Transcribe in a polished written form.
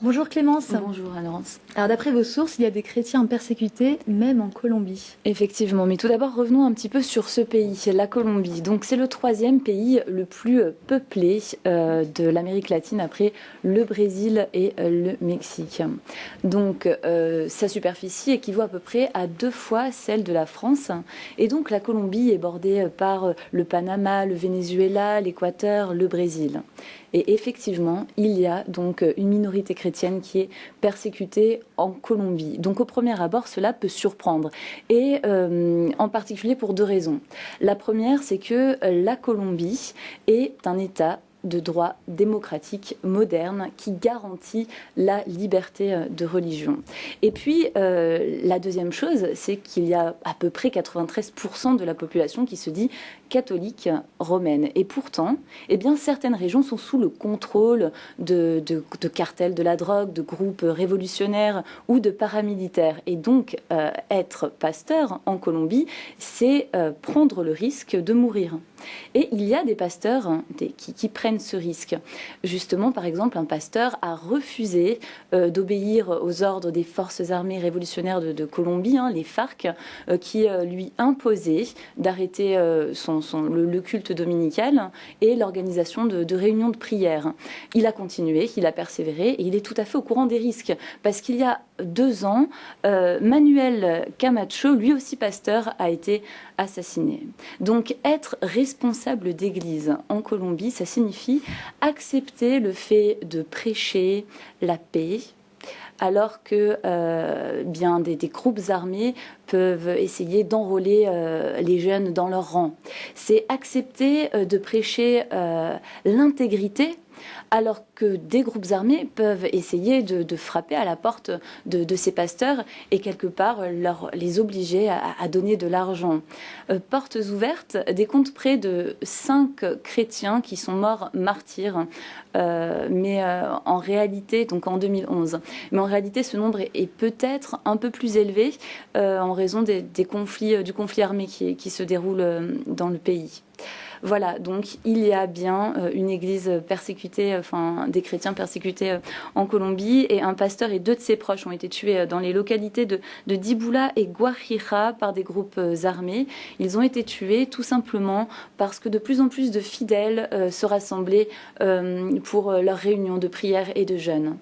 Bonjour Clémence. Bonjour Laurence. Alors d'après vos sources, il y a des chrétiens persécutés, même en Colombie. Effectivement, mais tout d'abord revenons un petit peu sur ce pays, la Colombie. Donc c'est le 3e pays le plus peuplé de l'Amérique latine après le Brésil et le Mexique. Donc sa superficie équivaut à peu près à 2 fois celle de la France. Et donc la Colombie est bordée par le Panama, le Venezuela, l'Équateur, le Brésil. Et effectivement, il y a donc une minorité chrétienne qui est persécutée en Colombie. Donc au premier abord, cela peut surprendre. Et en particulier pour 2 raisons. La première, c'est que la Colombie est un État de droit démocratique moderne qui garantit la liberté de religion. Et puis, la deuxième chose, c'est qu'il y a à peu près 93% de la population qui se dit catholique romaine. Et pourtant, eh bien, certaines régions sont sous le contrôle de cartels de la drogue, de groupes révolutionnaires ou de paramilitaires. Et donc, être pasteur en Colombie, c'est prendre le risque de mourir. Et il y a des pasteurs qui prennent ce risque. Justement, par exemple, un pasteur a refusé d'obéir aux ordres des forces armées révolutionnaires de Colombie, les FARC, qui lui imposaient d'arrêter le culte dominical et l'organisation de réunions de prière. Il a continué, il a persévéré et il est tout à fait au courant des risques. Parce qu'il y a 2 ans, Manuel Camacho, lui aussi pasteur, a été assassiné. Donc être responsable d'église en Colombie, ça signifie accepter le fait de prêcher la paix, alors que bien des groupes armés peuvent essayer d'enrôler les jeunes dans leur rang. C'est accepter de prêcher l'intégrité, alors que des groupes armés peuvent essayer de frapper à la porte de ces pasteurs et quelque part les obliger à donner de l'argent. Portes ouvertes, décompte près de 5 chrétiens qui sont morts martyrs, mais en réalité, donc en 2011. Mais en réalité, ce nombre est peut-être un peu plus élevé en raison du conflit armé qui se déroule dans le pays. Voilà, donc il y a bien une église persécutée, des chrétiens persécutés en Colombie, et un pasteur et 2 de ses proches ont été tués dans les localités de Dibula et Guajira par des groupes armés. Ils ont été tués tout simplement parce que de plus en plus de fidèles se rassemblaient pour leurs réunions de prière et de jeûne.